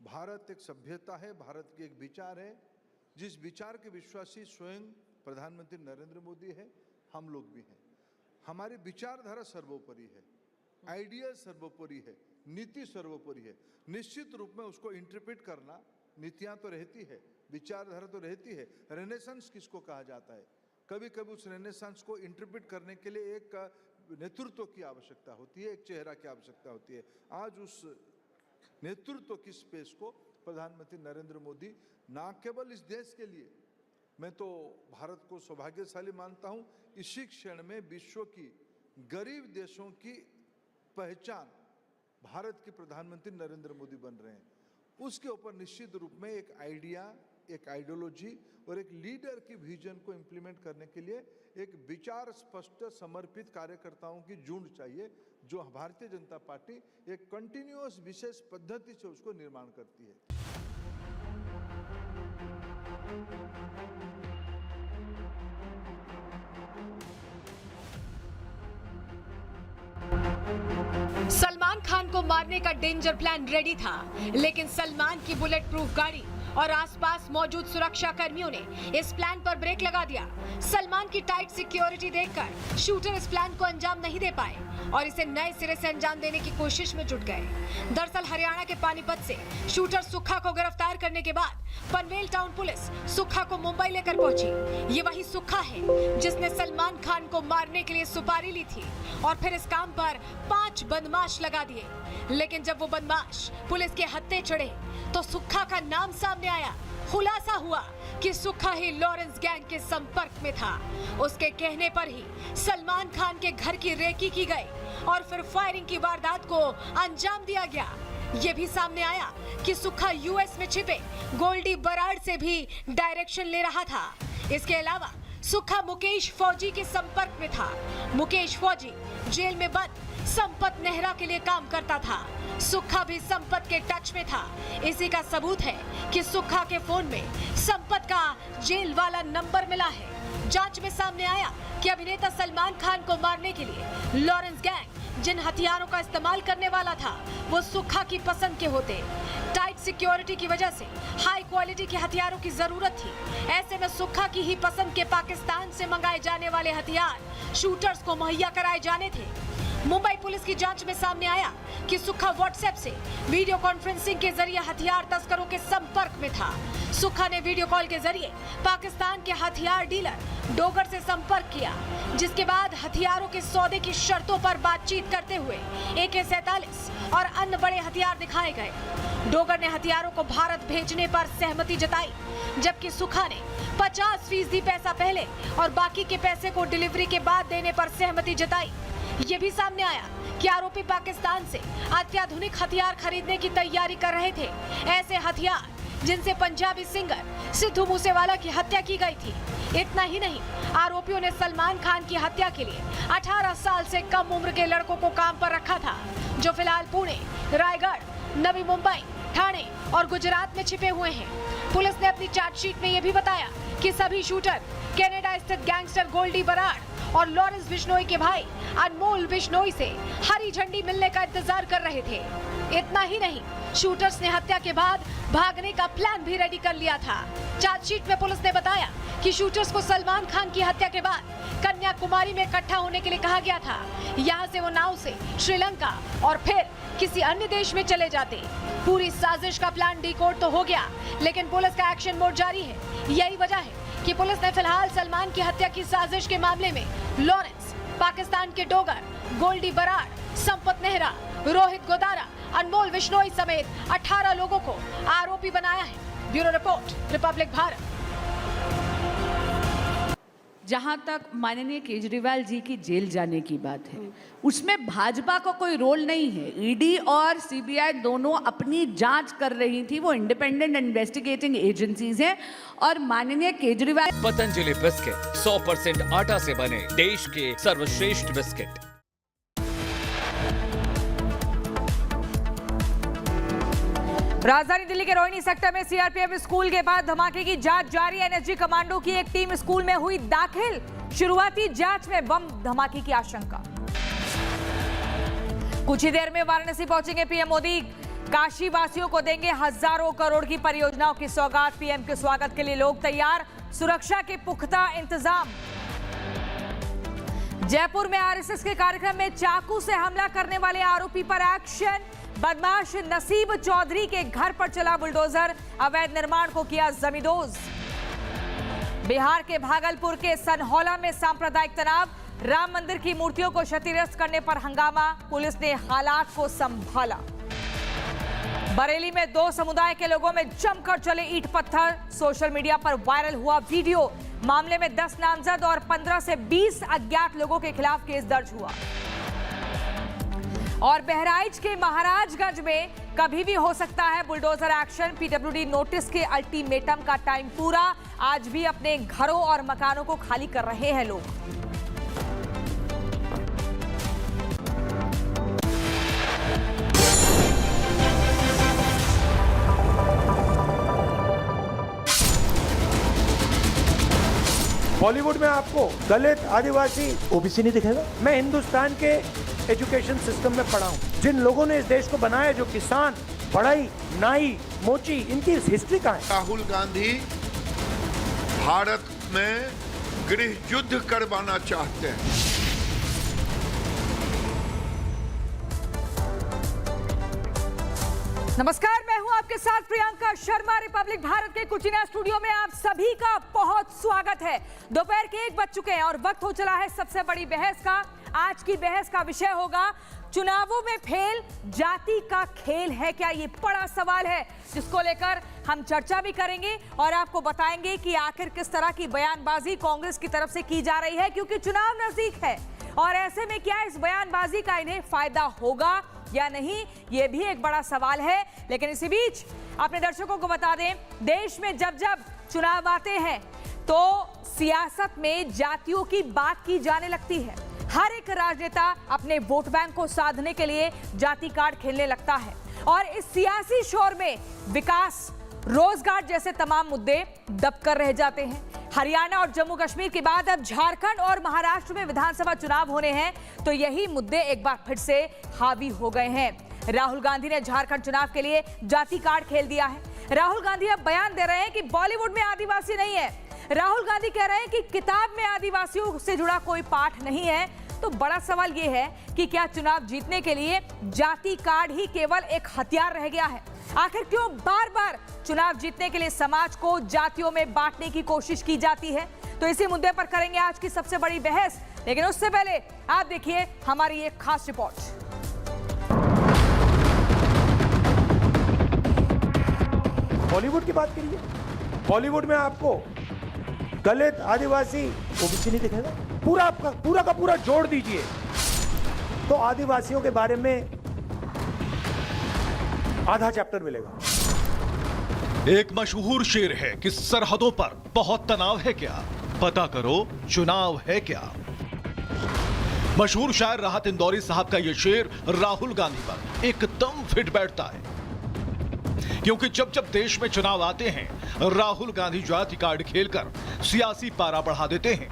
भारत एक सभ्यता है, भारत की एक विचार है, जिस विचार के विश्वासी स्वयं प्रधानमंत्री नरेंद्र मोदी है, हम लोग भी हैं। हमारी विचारधारा सर्वोपरि है, आइडिया सर्वोपरि है, नीति सर्वोपरि है। निश्चित रूप में उसको इंटरप्रेट करना, नीतियां तो रहती है, विचारधारा तो रहती है। रेनेसांस किसको कहा जाता है? कभी कभी उस रेनेसांस को इंटरप्रेट करने के लिए एक नेतृत्व की आवश्यकता होती है, एक चेहरा की आवश्यकता होती है। आज उस नेतृत्व की स्पेस को प्रधानमंत्री नरेंद्र मोदी ना केवल इस देश के लिए, मैं तो भारत को सौभाग्यशाली मानता हूं, इसी क्षण में विश्व की गरीब देशों की पहचान भारत के प्रधानमंत्री नरेंद्र मोदी बन रहे हैं। उसके ऊपर निश्चित रूप में एक आइडिया, एक आइडियोलॉजी और एक लीडर की विजन को इंप्लीमेंट करने के लिए एक विचार स्पष्ट समर्पित कार्यकर्ताओं की झुंड चाहिए, जो भारतीय जनता पार्टी एक कंटिन्यूअस विशेष पद्धति से उसको निर्माण करती है। सलमान खान को मारने का डेंजर प्लान रेडी था, लेकिन सलमान की बुलेट प्रूफ गाड़ी और आसपास मौजूद सुरक्षा कर्मियों ने इस प्लान पर ब्रेक लगा दिया। सलमान की टाइट सिक्योरिटी देखकर शूटर इस प्लान को अंजाम नहीं दे पाए और इसे नए सिरे से अंजाम देने की कोशिश में जुट गए। दरअसल हरियाणा के पानीपत से शूटर सुक्खा को गिरफ्तार करने के बाद पनवेल टाउन पुलिस सुक्खा को मुंबई लेकर पहुंची। ये वही सुक्खा है जिसने सलमान खान को मारने के लिए सुपारी ली थी और फिर इस काम पर 5 बदमाश लगा दिए। लेकिन जब वो बदमाश पुलिस के हत्थे चढ़े तो सुक्खा का नाम सामने आया। खुलासा हुआ कि सुक्खा ही लॉरेंस गैंग के संपर्क में था। उसके कहने पर ही सलमान खान के घर की रेकी की गई और फिर फायरिंग की वारदात को अंजाम दिया गया। ये भी सामने आया कि सुक्खा यूएस में छिपे गोल्डी बराड़ से भी डायरेक्शन ले रहा था। इसके अलावा सुक्खा मुकेश फौजी के संपर्क में था। मुकेश फौजी जेल में बंद संपत नेहरा के लिए काम करता था। सुक्खा भी संपत के टच में था। इसी का सबूत है कि सुक्खा के फोन में संपत का जेल वाला नंबर मिला है। जांच में सामने आया कि अभिनेता सलमान खान को मारने के लिए लॉरेंस गैंग जिन हथियारों का इस्तेमाल करने वाला था वो सुक्खा की पसंद के होते। टाइट सिक्योरिटी की वजह से हाई क्वालिटी के हथियारों की जरूरत थी। ऐसे में सुक्खा की ही पसंद के पाकिस्तान से मंगाए जाने वाले हथियार शूटर्स को मुहैया कराए जाने थे। मुंबई पुलिस की जांच में सामने आया कि सुक्खा व्हाट्सएप से वीडियो कॉन्फ्रेंसिंग के जरिए हथियार तस्करों के संपर्क में था। सुक्खा ने वीडियो कॉल के जरिए पाकिस्तान के हथियार डीलर डोगर से संपर्क किया, जिसके बाद हथियारों के सौदे की शर्तों पर बातचीत करते हुए AK-47 और अन्य बड़े हथियार दिखाए गए। डोगर ने हथियारों को भारत भेजने पर सहमति जताई, जबकि सुक्खा ने 50% पैसा पहले और बाकी के पैसे को डिलीवरी के बाद देने पर सहमति जताई। ये भी सामने आया कि आरोपी पाकिस्तान से अत्याधुनिक हथियार खरीदने की तैयारी कर रहे थे। ऐसे हथियार जिनसे पंजाबी सिंगर सिद्धू मूसेवाला की हत्या की गई थी। इतना ही नहीं, आरोपियों ने सलमान खान की हत्या के लिए 18 साल से कम उम्र के लड़कों को काम पर रखा था, जो फिलहाल पुणे, रायगढ़, नवी मुंबई, ठाणे और गुजरात में छिपे हुए हैं। पुलिस ने अपनी चार्जशीट में यह भी बताया कि सभी शूटर कनाडा स्थित गैंगस्टर गोल्डी बराड़ और लॉरेंस बिश्नोई के भाई अनमोल बिश्नोई से हरी झंडी मिलने का इंतजार कर रहे थे। इतना ही नहीं, शूटर्स ने हत्या के बाद भागने का प्लान भी रेडी कर लिया था। चार्जशीट में पुलिस ने बताया कि शूटर्स को सलमान खान की हत्या के बाद कन्याकुमारी में इकट्ठा होने के लिए कहा गया था। यहाँ से वो नाव से श्रीलंका और फिर किसी अन्य देश में चले जाते। पूरी साजिश का प्लान डिकोड तो हो गया, लेकिन पुलिस का एक्शन मोड जारी है। यही वजह है कि पुलिस ने फिलहाल सलमान की हत्या की साजिश के मामले में लॉरेंस, पाकिस्तान के डोगर, गोल्डी बराड़, संपत नेहरा, रोहित गोदारा, अनमोल बिश्नोई समेत 18 लोगों को आरोपी बनाया है। Bureau report, Republic Bharat. जहां तक माननीय केजरीवाल जी की जेल जाने की बात है, उसमें भाजपा का कोई रोल नहीं है। ईडी और सीबीआई दोनों अपनी जांच कर रही थी, वो इंडिपेंडेंट इन्वेस्टिगेटिंग एजेंसीज हैं। और माननीय केजरीवाल पतंजलि बिस्किट 100% आटा से बने देश के सर्वश्रेष्ठ बिस्किट। राजधानी दिल्ली के रोहिणी सेक्टर में सीआरपीएफ स्कूल के बाद धमाके की जांच जारी। एनएसजी कमांडो की एक टीम स्कूल में हुई दाखिल। शुरुआती जांच में बम धमाके की आशंका। कुछ ही देर में वाराणसी पहुंचेंगे पीएम मोदी। काशी वासियों को देंगे हजारों करोड़ की परियोजनाओं की सौगात। पीएम के स्वागत के लिए लोग तैयार, सुरक्षा के पुख्ता इंतजाम। जयपुर में आरएसएस के कार्यक्रम में चाकू से हमला करने वाले आरोपी पर एक्शन। बदमाश नसीब चौधरी के घर पर चला बुलडोजर, अवैध निर्माण को किया जमींदोज। बिहार के भागलपुर के सनहौला में सांप्रदायिक तनाव, राम मंदिर की मूर्तियों को क्षतिग्रस्त करने पर हंगामा, पुलिस ने हालात को संभाला। बरेली में दो समुदाय के लोगों में जमकर चले ईंट पत्थर, सोशल मीडिया पर वायरल हुआ वीडियो। मामले में 10 नामजद और 15 से 20 अज्ञात लोगों के खिलाफ केस दर्ज हुआ। और बहराइच के महाराजगंज में कभी भी हो सकता है बुलडोजर एक्शन। पीडब्ल्यूडी नोटिस के अल्टीमेटम का टाइम पूरा, आज भी अपने घरों और मकानों को खाली कर रहे हैं लोग। बॉलीवुड में आपको दलित, आदिवासी, ओबीसी नहीं दिखेगा। मैं हिंदुस्तान के एजुकेशन सिस्टम में पढ़ा हूँ। जिन लोगों ने इस देश को बनाया, जो किसान, पढ़ाई, नाई, मोची, इनकी हिस्ट्री कहाँ है? राहुल गांधी भारत में गृह युद्ध करवाना चाहते हैं। नमस्कार, मैं हूं आपके साथ प्रियंका शर्मा। रिपब्लिक भारत के कुचिना स्टूडियो में आप सभी का बहुत स्वागत है। दोपहर के 1 बज चुके हैं और वक्त हो चला है सबसे बड़ी बहस का। आज की बहस का विषय होगा चुनावों में फेल जाति का खेल है क्या। ये बड़ा सवाल है जिसको लेकर हम चर्चा भी करेंगे और आपको बताएंगे कि आखिर किस तरह की बयानबाजी कांग्रेस की तरफ से की जा रही है, क्योंकि चुनाव नजदीक है और ऐसे में क्या इस बयानबाजी का इन्हें फायदा होगा या नहीं, ये भी एक बड़ा सवाल है। लेकिन इसी बीच अपने दर्शकों को बता दें, देश में जब जब चुनाव आते हैं तो सियासत में जातियों की बात की जाने लगती है। हर एक राजनेता अपने वोट बैंक को साधने के लिए जाति कार्ड खेलने लगता है और इस सियासी शोर में विकास, रोजगार जैसे तमाम मुद्दे दबकर रह जाते हैं। हरियाणा और जम्मू कश्मीर के बाद अब झारखंड और महाराष्ट्र में विधानसभा चुनाव होने हैं तो यही मुद्दे एक बार फिर से हावी हो गए हैं। राहुल गांधी ने झारखंड चुनाव के लिए जाति कार्ड खेल दिया है। राहुल गांधी अब बयान दे रहे हैं कि बॉलीवुड में आदिवासी नहीं है। राहुल गांधी कह रहे हैं कि किताब में आदिवासियों से जुड़ा कोई पाठ नहीं है। तो बड़ा सवाल यह है कि क्या चुनाव जीतने के लिए जाति कार्ड ही केवल एक हथियार रह गया है? आखिर क्यों बार बार चुनाव जीतने के लिए समाज को जातियों में बांटने की कोशिश की जाती है? तो इसी मुद्दे पर करेंगे आज की सबसे बड़ी बहस। लेकिन उससे पहले आप देखिए हमारी एक खास रिपोर्ट। बॉलीवुड की बात करिए। बॉलीवुड में आपको दलित, आदिवासी, ओबीसी नहीं दिखेगा। पूरा का पूरा जोड़ दीजिए तो आदिवासियों के बारे में आधा चैप्टर मिलेगा। एक मशहूर शेर है कि सरहदों पर बहुत तनाव है क्या, पता करो चुनाव है क्या। मशहूर शायर राहत इंदौरी साहब का यह शेर राहुल गांधी पर एकदम फिट बैठता है, क्योंकि जब जब देश में चुनाव आते हैं राहुल गांधी जाति कार्ड खेलकर सियासी पारा बढ़ा देते हैं।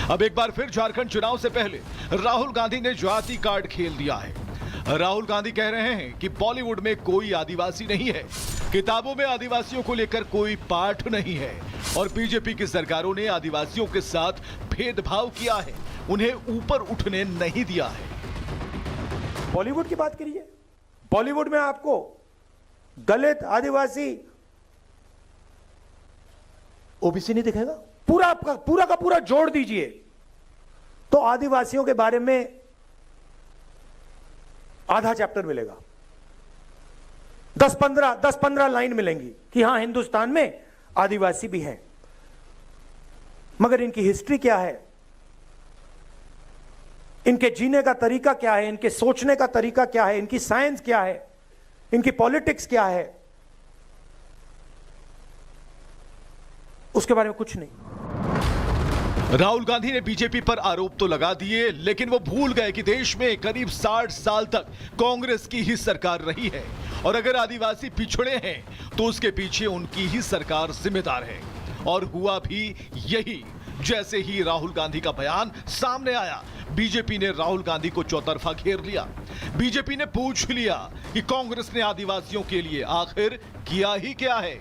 अब एक बार फिर झारखंड चुनाव से पहले राहुल गांधी ने जाति कार्ड खेल दिया है। राहुल गांधी कह रहे हैं कि बॉलीवुड में कोई आदिवासी नहीं है, किताबों में आदिवासियों को लेकर कोई पाठ नहीं है और बीजेपी की सरकारों ने आदिवासियों के साथ भेदभाव किया है, उन्हें ऊपर उठने नहीं दिया है। बॉलीवुड की बात करिए। बॉलीवुड में आपको दलित, आदिवासी, ओबीसी नहीं दिखेगा। पूरा का पूरा जोड़ दीजिए तो आदिवासियों के बारे में आधा चैप्टर मिलेगा। 10-15 लाइन मिलेंगी कि हां हिंदुस्तान में आदिवासी भी हैं, मगर इनकी हिस्ट्री क्या है, इनके जीने का तरीका क्या है, इनके सोचने का तरीका क्या है, इनकी साइंस क्या है, इनकी पॉलिटिक्स क्या है, उसके बारे में कुछ नहीं। राहुल गांधी ने बीजेपी पर आरोप तो लगा दिए, लेकिन वो भूल गए कि देश में करीब 60 साल तक कांग्रेस की ही सरकार रही है और अगर आदिवासी पिछड़े हैं तो उसके पीछे उनकी ही सरकार जिम्मेदार है। और हुआ भी यही। जैसे ही राहुल गांधी का बयान सामने आया, बीजेपी ने राहुल गांधी को चौतरफा घेर लिया। बीजेपी ने पूछ लिया कि कांग्रेस ने आदिवासियों के लिए आखिर किया ही क्या है।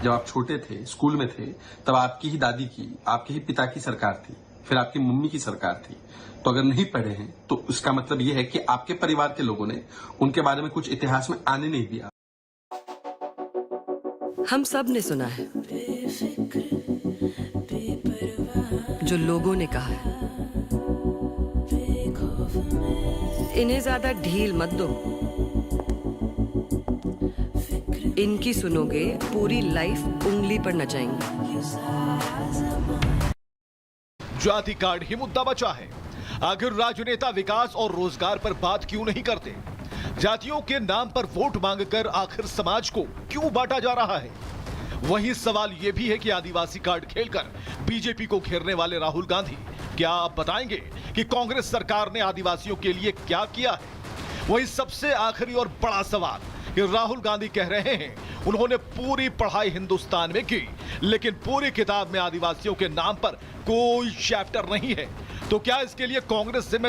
जब आप छोटे थे, स्कूल में थे, तब आपकी ही दादी की, आपके ही पिता की सरकार थी, फिर आपकी मम्मी की सरकार थी। तो अगर नहीं पढ़े हैं तो इसका मतलब यह है कि आपके परिवार के लोगों ने उनके बारे में कुछ इतिहास में आने नहीं दिया। हम सब ने सुना है जो लोगों ने कहा है, इन्हें ज्यादा ढील मत दो। इनकी सुनोगे पूरी लाइफ उंगली पर नचाएंगे। जाति कार्ड ही मुद्दा बचा है। आखिर राजनेता विकास और रोजगार पर बात क्यों नहीं करते? जातियों के नाम पर वोट मांगकर आखिर समाज को क्यों बांटा जा रहा है? वहीं सवाल यह भी है कि आदिवासी कार्ड खेलकर बीजेपी को घेरने वाले राहुल गांधी क्या आप बताएंगे कि कांग्रेस सरकार ने आदिवासियों के लिए क्या किया है? वहीं सबसे आखिरी और बड़ा सवाल कि राहुल गांधी कह रहे हैं उन्होंने पूरी पढ़ाई हिंदुस्तान में की, लेकिन पूरी किताब में आदिवासियों के नाम पर कोई चैप्टर नहीं है। तो क्या इसके लिए कांग्रेस जिम्मेदार